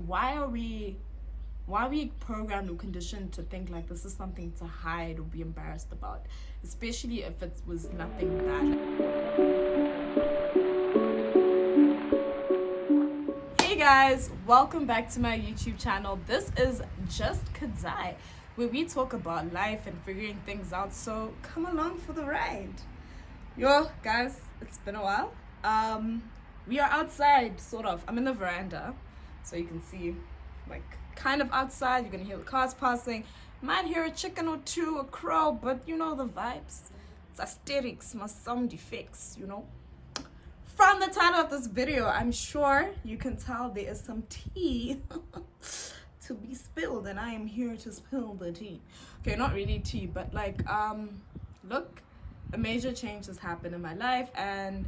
why are we programmed or conditioned to think like this is something to hide or be embarrassed about, especially if it was nothing bad? Hey guys, welcome back to my YouTube channel. This is Just Kadzai, where we talk about life and figuring things out, so come along for the ride. Yo guys, it's been a while. We are outside, sort of. I'm in the veranda, so you can see, like, kind of outside. You're gonna hear the cars passing, might hear a chicken or two, a crow, but you know the vibes. It's aesthetics, my sound effects, you know. From the title of this video, I'm sure you can tell there is some tea to be spilled, and I am here to spill the tea. Okay, not really tea, but like, look, a major change has happened in my life, and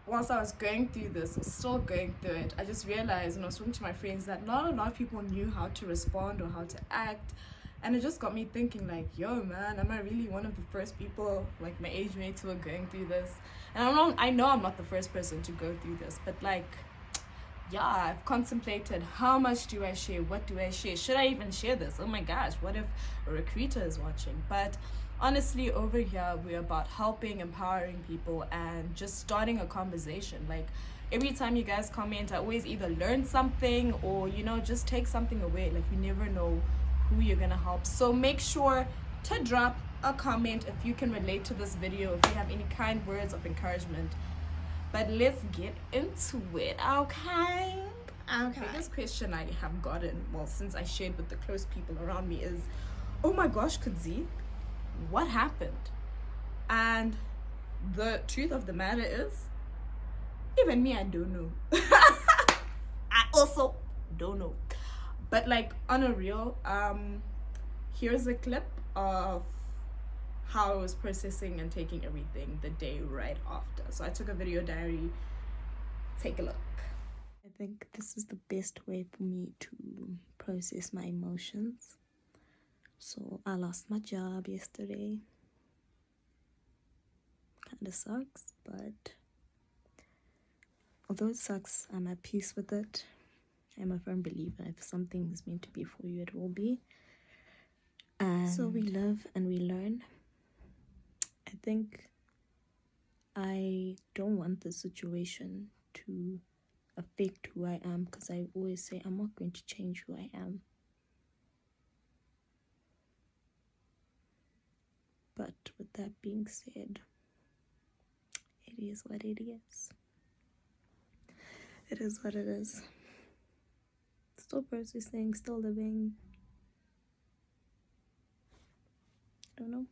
whilst I was going through this, or still going through it, I just realized when I was talking to my friends that not a lot of people knew how to respond or how to act. And it just got me thinking, like, yo man, am I really one of the first people, like my age mates, who are going through this? And I know I'm not the first person to go through this, but like, yeah, I've contemplated, how much do I share? What do I share? Should I even share this? Oh my gosh, what if a recruiter is watching? But honestly, over here, we're about helping, empowering people, and just starting a conversation. Like, every time you guys comment, I always either learn something or, you know, just take something away. Like, you never know who you're gonna help. So make sure to drop a comment if you can relate to this video, if you have any kind words of encouragement. But let's get into it, okay? The biggest question I have gotten, well, since I shared with the close people around me, is, oh my gosh, Kudzi, what happened? And the truth of the matter is, even me, I don't know. I also don't know. But like, on a real, here's a clip of how I was processing and taking everything the day right after. So I took a video diary. Take a look. I think this is the best way for me to process my emotions. So I lost my job yesterday. Kind of sucks, but although it sucks, I'm at peace with it. I'm a firm believer, if something is meant to be for you, it will be. And so we live and we learn. I think I don't want the situation to affect who I am, because I always say I'm not going to change who I am. But with that being said, it is what it is. It is what it is. Still processing, still living. I don't know.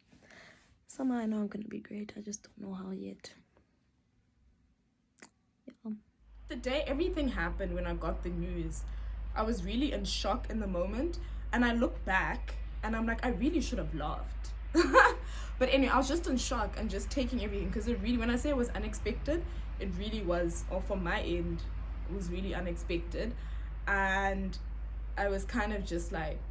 Somehow I know I'm gonna be great. I just don't know how yet. Yeah. The day everything happened, when I got the news, I was really in shock in the moment. And I look back and I'm like, I really should have laughed. But anyway, I was just in shock and just taking everything, because it really, when I say it was unexpected, it really was, or from my end, it was really unexpected. And I was kind of just like,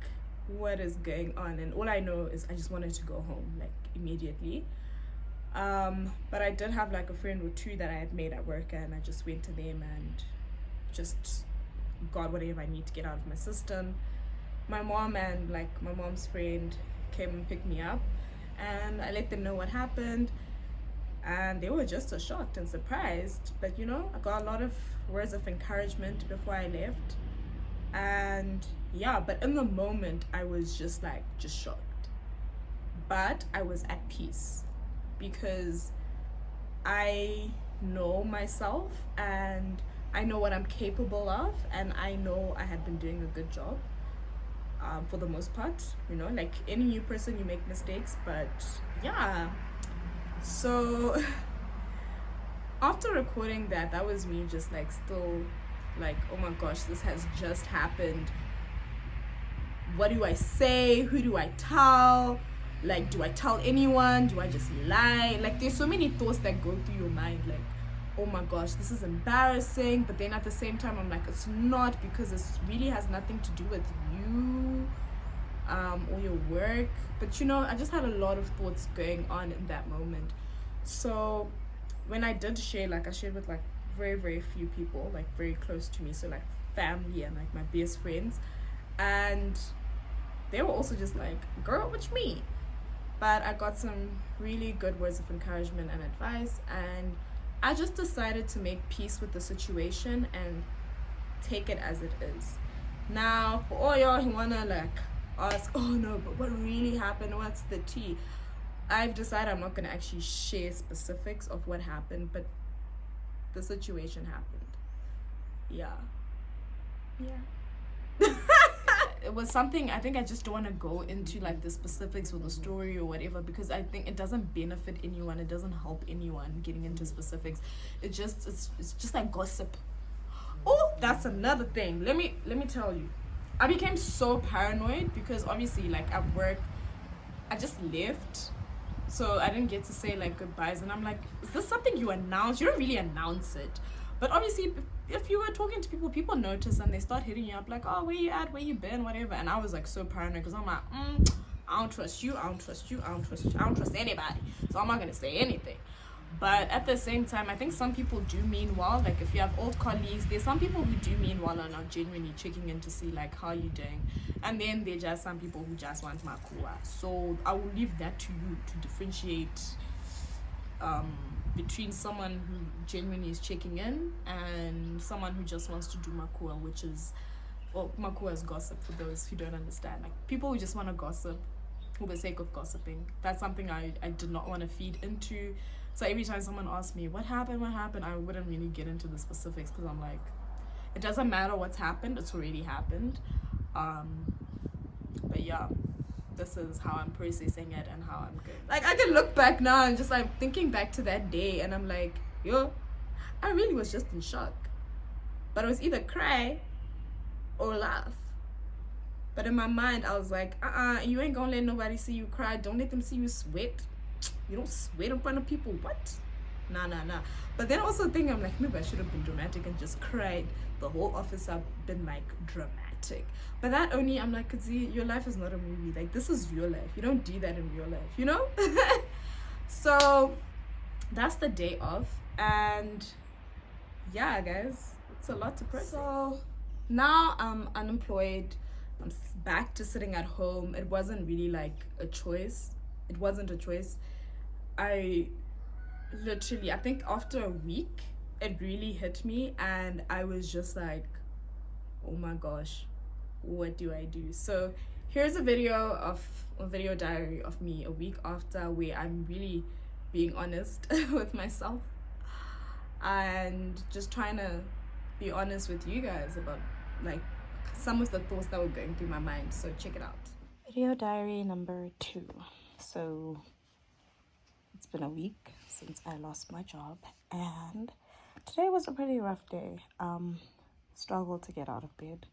what is going on? And all I know is I just wanted to go home, like, immediately. But I did have like a friend or two that I had made at work, and I just went to them and just got whatever I need to get out of my system. My mom and like my mom's friend came and picked me up, and I let them know what happened, and they were just as shocked and surprised. But you know, I got a lot of words of encouragement before I left. And yeah, but in the moment I was just like, just shocked, but I was at peace, because I know myself and I know what I'm capable of, and I know I had been doing a good job, for the most part. You know, like any new person, you make mistakes, but yeah. So after recording that was me just like, still like, oh my gosh, this has just happened. What do I say? Who do I tell? Like, do I tell anyone? Do I just lie? Like, there's so many thoughts that go through your mind, like, oh my gosh, this is embarrassing. But then at the same time, I'm like, it's not, because it really has nothing to do with you, or your work. But you know, I just had a lot of thoughts going on in that moment. So when I did share, like, I shared with like very, very few people, like very close to me, so like family and like my best friends, and they were also just like, girl, what you mean? But I got some really good words of encouragement and advice, and I just decided to make peace with the situation and take it as it is. Now, for all y'all who wanna like ask, oh no, but what really happened? What's the tea? I've decided I'm not gonna actually share specifics of what happened, but the situation happened. Yeah. It was something, I think I just don't want to go into like the specifics or the story or whatever, because I think it doesn't benefit anyone, it doesn't help anyone getting into specifics. It's just like gossip. Oh, that's another thing. Let me tell you, I became so paranoid because obviously like at work I just left, so I didn't get to say like goodbyes, and I'm like, is this something you announce? You don't really announce it, but obviously if you were talking to people notice and they start hitting you up like, oh, where you at, where you been, whatever. And I was like so paranoid because I'm like, I don't trust you, I don't trust you, I don't trust you, I don't trust anybody, so I'm not gonna say anything. But at the same time, I think some people do mean well. Like if you have old colleagues, there's some people who do mean well and are genuinely checking in to see like how you doing, and then there's just some people who just want makua. So I will leave that to you to differentiate between someone who genuinely is checking in and someone who just wants to do makua, which is, well, makua is gossip for those who don't understand. Like people who just want to gossip for the sake of gossiping. That's something I did not want to feed into. So every time someone asks me what happened, I wouldn't really get into the specifics because I'm like, it doesn't matter what's happened, it's already happened. But yeah, this is how I'm processing it and how I'm good. Like I can look back now and just like thinking back to that day, and I'm like, yo, I really was just in shock. But it was either cry or laugh. But in my mind, I was like, you ain't gonna let nobody see you cry. Don't let them see you sweat. You don't sweat in front of people. What? Nah. But then also think, I'm like, maybe I should have been dramatic and just cried. The whole office have been like dramatic. But that only, I'm like, Kazi, your life is not a movie. Like this is your life. You don't do that in real life, you know? So that's the day off. And yeah, guys, it's a lot to process. So now I'm unemployed. I'm back to sitting at home. It wasn't really like a choice. It wasn't a choice. I think after a week, it really hit me, and I was just like, oh my gosh, what do I do? So here's a video diary of me a week after, where I'm really being honest with myself and just trying to be honest with you guys about like some of the thoughts that were going through my mind. So check it out. Video diary number 2. So it's been a week since I lost my job, and today was a pretty rough day. Struggled to get out of bed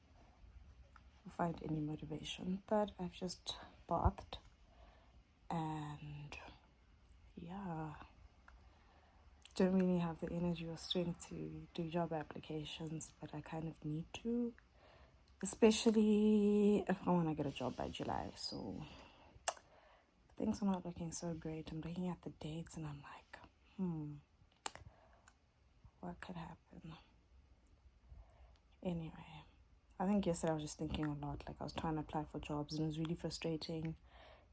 or find any motivation, but I've just bathed, and yeah, don't really have the energy or strength to do job applications, but I kind of need to, especially if I want to get a job by July. So things are not looking so great. I'm looking at the dates and I'm like, what could happen? Anyway, I think yesterday I was just thinking a lot. Like I was trying to apply for jobs and it was really frustrating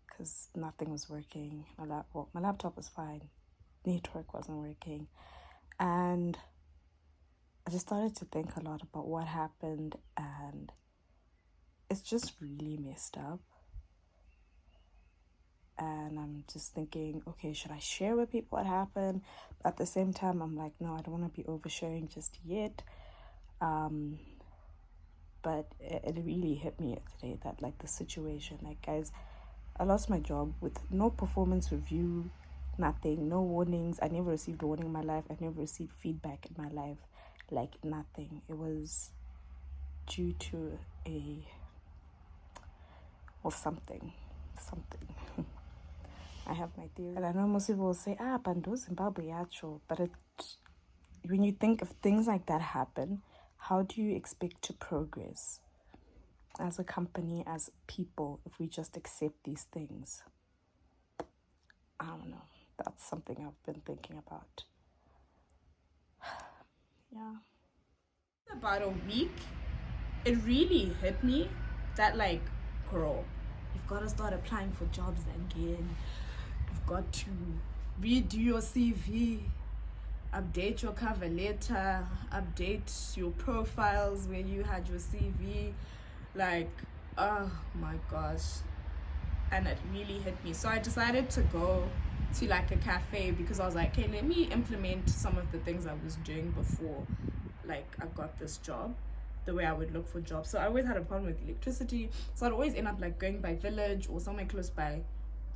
because nothing was working. My laptop was fine. Network wasn't working. And I just started to think a lot about what happened, and it's just really messed up. And I'm just thinking, okay, should I share with people what happened? But at the same time, I'm like, no, I don't want to be oversharing just yet. But it really hit me today that like the situation, like guys, I lost my job with no performance review, nothing, no warnings. I never received a warning in my life. I never received feedback in my life, like nothing. It was due to something. I have my theory. And I know most people will say, Bandu Zimbabwe actual, but when you think of things like that happen, how do you expect to progress as a company, as people, if we just accept these things? I don't know. That's something I've been thinking about. Yeah. About a week it really hit me that, like, girl, you've got to start applying for jobs again. You've got to redo your CV, update your cover letter, update your profiles where you had your CV. Like, oh my gosh. And it really hit me. So I decided to go to like a cafe because I was like, okay, let me implement some of the things I was doing before like I got this job, the way I would look for jobs. So I always had a problem with electricity, so I'd always end up like going by Village or somewhere close by,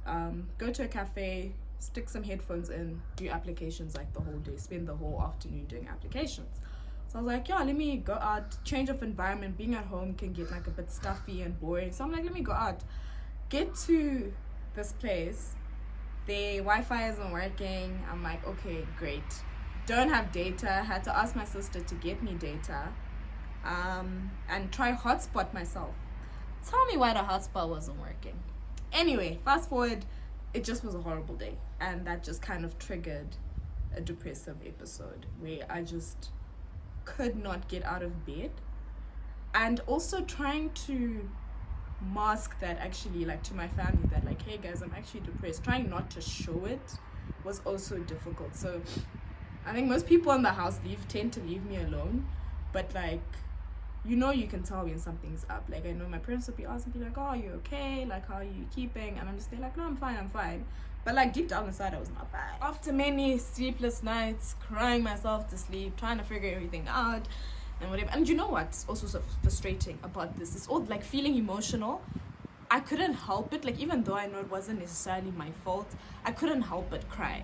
go to a cafe, stick some headphones in, do applications like the whole day, spend the whole afternoon doing applications. So I was like, yeah, let me go out, change of environment. Being at home can get like a bit stuffy and boring, so I'm like, let me go out. Get to this place, the Wi-Fi isn't working. I'm like, okay, great. Don't have data. Had to ask my sister to get me data, and try hotspot myself. Tell me why the hotspot wasn't working. Anyway, fast forward, it just was a horrible day, and that just kind of triggered a depressive episode where I just could not get out of bed, and also trying to mask that actually, like, to my family that like, hey guys, I'm actually depressed. Trying not to show it was also difficult. So I think most people in the house tend to leave me alone, but like, you know, you can tell when something's up. Like, I know my parents would be asking me like, oh, are you okay, like, how are you keeping? And I'm just there like, no, I'm fine. But like deep down inside, I was not fine. After many sleepless nights, crying myself to sleep, trying to figure everything out and whatever. And you know what's also so frustrating about this? It's all like feeling emotional. I couldn't help it. Like, even though I know it wasn't necessarily my fault, I couldn't help but cry.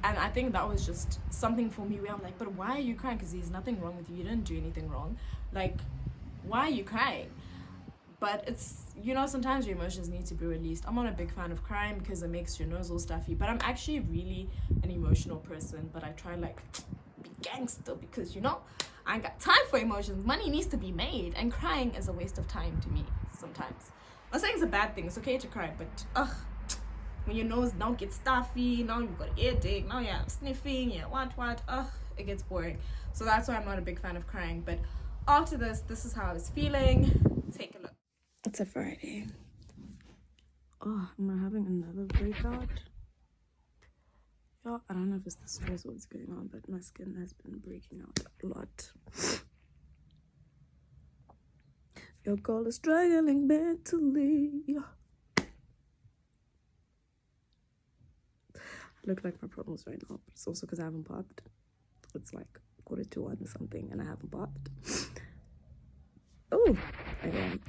And I think that was just something for me where I'm like, but why are you crying? Because there's nothing wrong with you. You didn't do anything wrong. Like, why are you crying? But it's, you know, sometimes your emotions need to be released. I'm not a big fan of crying because it makes your nose all stuffy. But I'm actually really an emotional person. But I try like be gangster because, you know, I ain't got time for emotions. Money needs to be made. And crying is a waste of time to me sometimes. I'm not saying it's a bad thing. It's okay to cry. But, when your nose now gets stuffy, now you've got earache, now you're sniffing, what, it gets boring. So that's why I'm not a big fan of crying. But after this is how I was feeling. Take a look. It's a Friday. Oh, am I having another breakout? Yeah, I don't know if it's the stress or what's going on, but my skin has been breaking out a lot. Your girl is struggling mentally. I look like my problems right now, but it's also because I haven't bathed. It's like 1:45 or something, and I haven't bathed. Oh, I am.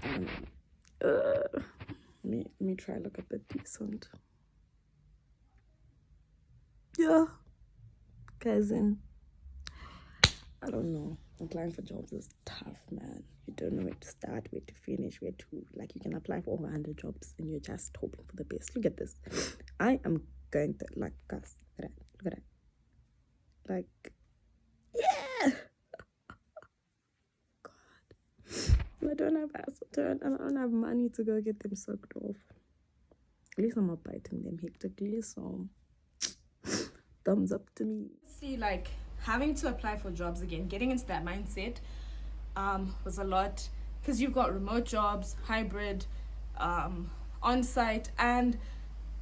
Let me try look a bit decent. Yeah, cousin. I don't know. Applying for jobs is tough, man. You don't know where to start, where to finish, where to, like, you can apply for over 100 jobs and you're just hoping for the best. Look at this. I am going to, like, guys, look at that. Like, yeah. God. And I don't have acetone and I don't have money to go get them soaked off. At least I'm not biting them hectically, so thumbs up to me. See, like, having to apply for jobs again, getting into that mindset was a lot, because you've got remote jobs, hybrid, on-site, and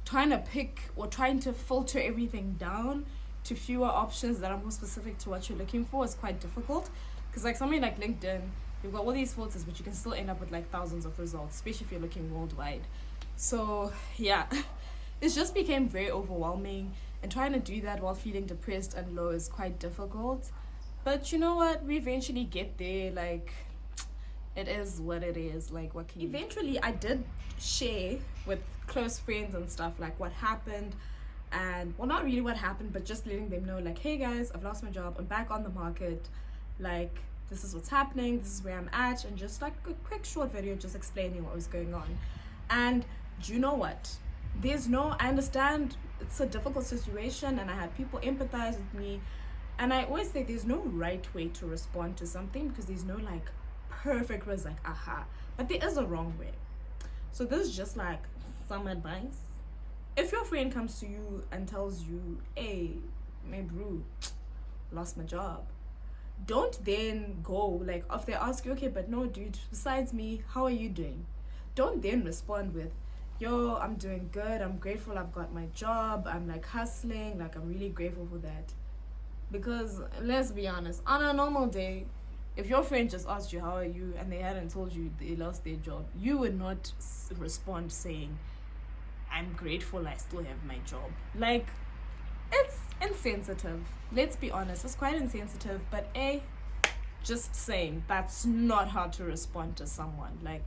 trying to pick or trying to filter everything down to fewer options that are more specific to what you're looking for is quite difficult. Because like something like LinkedIn, you've got all these filters, but you can still end up with like thousands of results, especially if you're looking worldwide. So yeah, it just became very overwhelming, and trying to do that while feeling depressed and low is quite difficult. But you know what, we eventually get there. Like, it is what it is. Like, what can you do? Eventually I did share with close friends and stuff like what happened, and well, not really what happened, but just letting them know like, hey guys, I've lost my job, I'm back on the market, like, this is what's happening, this is where I'm at, and just like a quick short video just explaining what was going on. And do you know what, I understand it's a difficult situation, and I had people empathize with me, and I always say there's no right way to respond to something, because there's no like perfect was like aha, but there is a wrong way. So this is just like some advice. If your friend comes to you and tells you, hey, my bro, lost my job, don't then go like if they ask you, okay, but no dude, besides me, how are you doing? Don't then respond with, yo, I'm doing good, I'm grateful I've got my job, I'm like hustling, like I'm really grateful for that. Because let's be honest, on a normal day, if your friend just asked you how are you and they hadn't told you they lost their job, you would not respond saying, I'm grateful I still have my job. Like, it's insensitive. Let's be honest, it's quite insensitive. But just saying, that's not how to respond to someone. Like,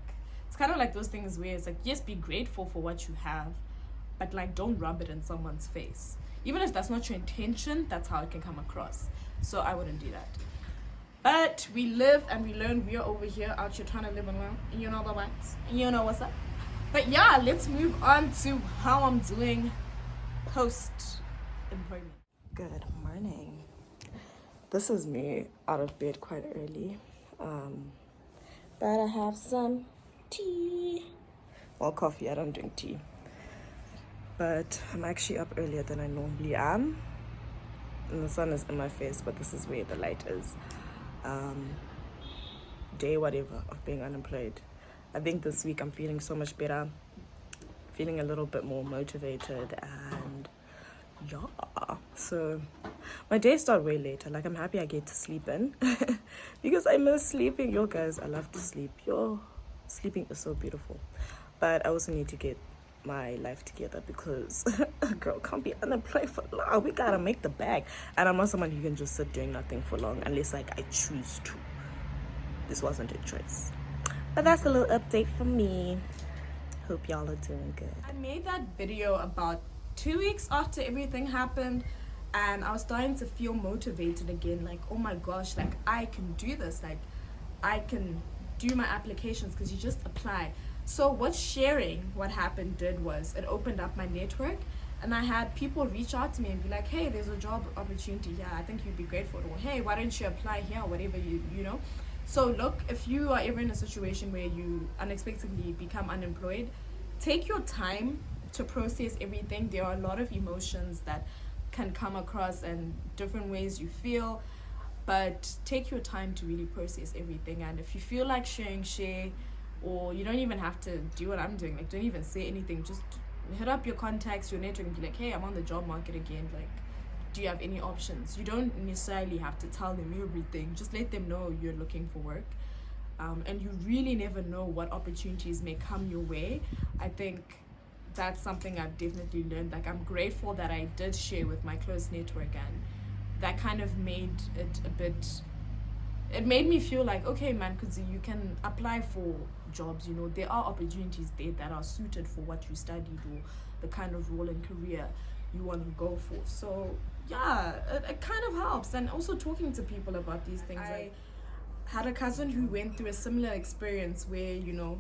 it's kind of like those things where it's like, yes, be grateful for what you have, but like, don't rub it in someone's face. Even if that's not your intention, that's how it can come across. So I wouldn't do that. But we live and we learn. We are over here out here trying to live and learn. You know the vibes. You know what's up. But yeah, let's move on to how I'm doing post employment. Good morning. This is me out of bed quite early. But I have some tea. Well, coffee. I don't drink tea. But I'm actually up earlier than I normally am. And the sun is in my face, but this is where the light is. Day whatever of being unemployed. I think this week I'm feeling so much better, feeling a little bit more motivated, and yeah, so my days start way later. Like, I'm happy I get to sleep in because I miss sleeping. Yo guys, I love to sleep. Yo, sleeping is so beautiful, but I also need to get my life together because a girl can't be unemployed for long. We gotta make the bag, and I'm not someone who can just sit doing nothing for long unless like I choose to. This wasn't a choice. But that's a little update from me. Hope y'all are doing good. I made that video about 2 weeks after everything happened, and I was starting to feel motivated again. Like, oh my gosh, like I can do this. Like, I can do my applications, because you just apply. So what sharing what happened did was it opened up my network, and I had people reach out to me and be like, hey, there's a job opportunity here, I think you'd be great for it, or hey, why don't you apply here, whatever, you know. So look, if you are ever in a situation where you unexpectedly become unemployed, take your time to process everything. There are a lot of emotions that can come across and different ways you feel, but take your time to really process everything. And if you feel like sharing, share, or you don't even have to do what I'm doing. Like, don't even say anything, just hit up your contacts, your network, and be like, hey, I'm on the job market again, like, do you have any options? You don't necessarily have to tell them everything, just let them know you're looking for work. And you really never know what opportunities may come your way. I think that's something I've definitely learned. Like, I'm grateful that I did share with my close network, and that kind of made it a bit, it made me feel like, okay man, because you can apply for jobs, you know, there are opportunities there that are suited for what you studied or the kind of role and career you want to go for. So yeah, it kind of helps. And also talking to people about these things. I had a cousin who went through a similar experience where, you know,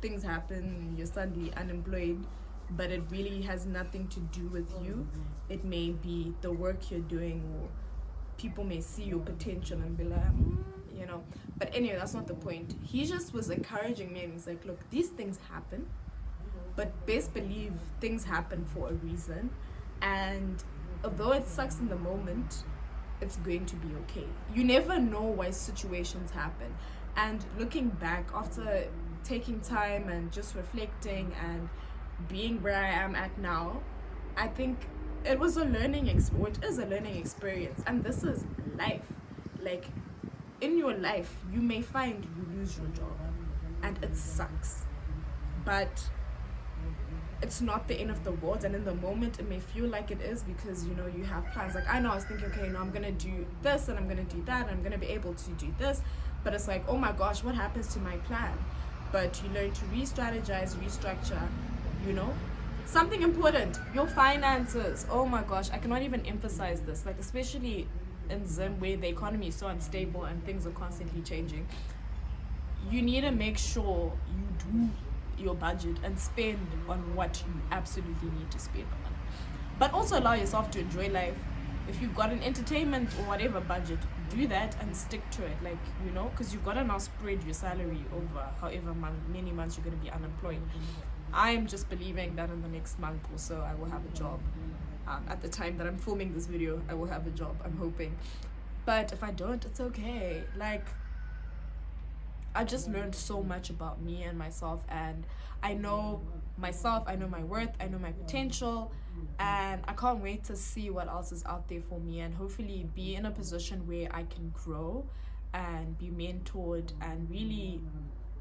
things happen, you're suddenly unemployed, but it really has nothing to do with you. It may be the work you're doing, or people may see your potential and be like, you know. But anyway, that's not the point. He just was encouraging me, and he's like, look, these things happen, but best believe things happen for a reason. And although it sucks in the moment, it's going to be okay. You never know why situations happen. And looking back after taking time and just reflecting and being where I am at now, I think it was a learning experience. It is a learning experience, and this is life. Like, in your life, you may find you lose your job, and it sucks, but it's not the end of the world. And in the moment it may feel like it is, because you know you have plans. Like, I know I was thinking, okay, now I'm gonna do this and I'm gonna do that and I'm gonna be able to do this, but it's like, oh my gosh, what happens to my plan? But you learn to re-strategize, restructure, you know. Something important, your finances. Oh my gosh, I cannot even emphasize this. Like, especially in Zim, where the economy is so unstable and things are constantly changing, you need to make sure you do your budget and spend on what you absolutely need to spend on, but also allow yourself to enjoy life. If you've got an entertainment or whatever budget, do that and stick to it. Like, you know, because you've got to now spread your salary over however many months you're going to be unemployed. I am just believing that in the next month or so I will have a job. At the time that I'm filming this video, I will have a job, I'm hoping. But if I don't, it's okay. Like, I just learned so much about me and myself, and I know myself, I know my worth, I know my potential, and I can't wait to see what else is out there for me, and hopefully be in a position where I can grow and be mentored and really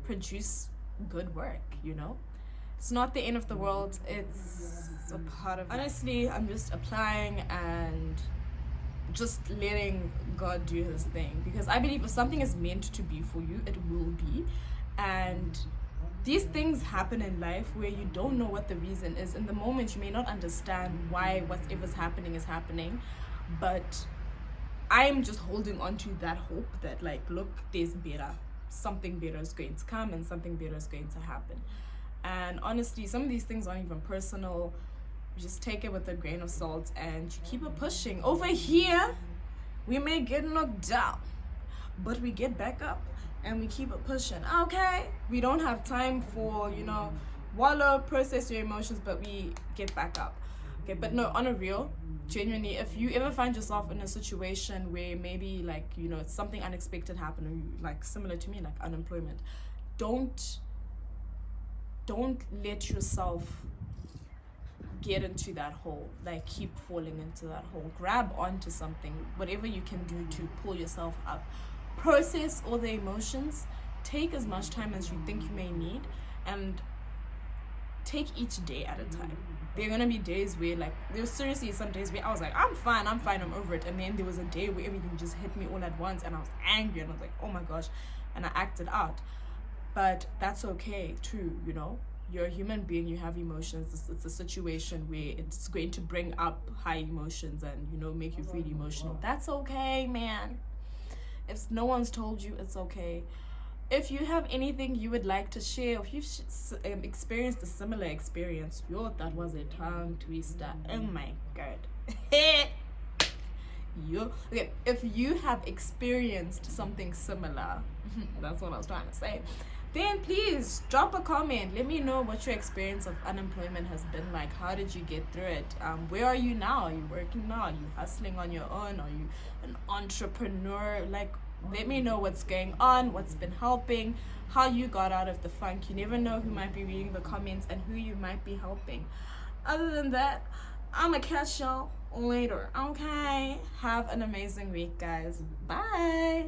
produce good work, you know? It's not the end of the world, it's a part of, honestly, I'm just applying and just letting God do his thing, because I believe if something is meant to be for you, it will be. And these things happen in life where you don't know what the reason is. In the moment, you may not understand why whatever's happening is happening, but I'm just holding on to that hope that, like, look, there's better. Something better is going to come and something better is going to happen. And honestly, some of these things aren't even personal. You just take it with a grain of salt and you keep it pushing. Over here, we may get knocked down, but we get back up and we keep it pushing. Okay, we don't have time for, you know, wallow, process your emotions, but we get back up. Okay, but no, on a real, genuinely, if you ever find yourself in a situation where maybe, like, you know, something unexpected happened, or you, like, similar to me, like unemployment, don't let yourself get into that hole. Like, keep falling into that hole. Grab onto something, whatever you can do to pull yourself up. Process all the emotions. Take as much time as you think you may need, and take each day at a time. There are gonna be days where, like, there's seriously some days where I was like, I'm fine, I'm over it, and then there was a day where everything just hit me all at once and I was angry and I was like, oh my gosh, and I acted out. But that's okay too, you know. You're a human being, you have emotions. It's a situation where it's going to bring up high emotions and, you know, make you feel emotional. That's okay, man. If no one's told you, it's okay. If you have anything you would like to share, if you've experienced a similar experience, that was a tongue twister. Oh my god. Okay, if you have experienced something similar, that's what I was trying to say, then please drop a comment. Let me know what your experience of unemployment has been like. How did you get through it? Where are you now? Are you working now? Are you hustling on your own? Are you an entrepreneur? Like, let me know what's going on, what's been helping, how you got out of the funk. You never know who might be reading the comments and who you might be helping. Other than that, I'ma catch y'all later, okay? Have an amazing week, guys. Bye.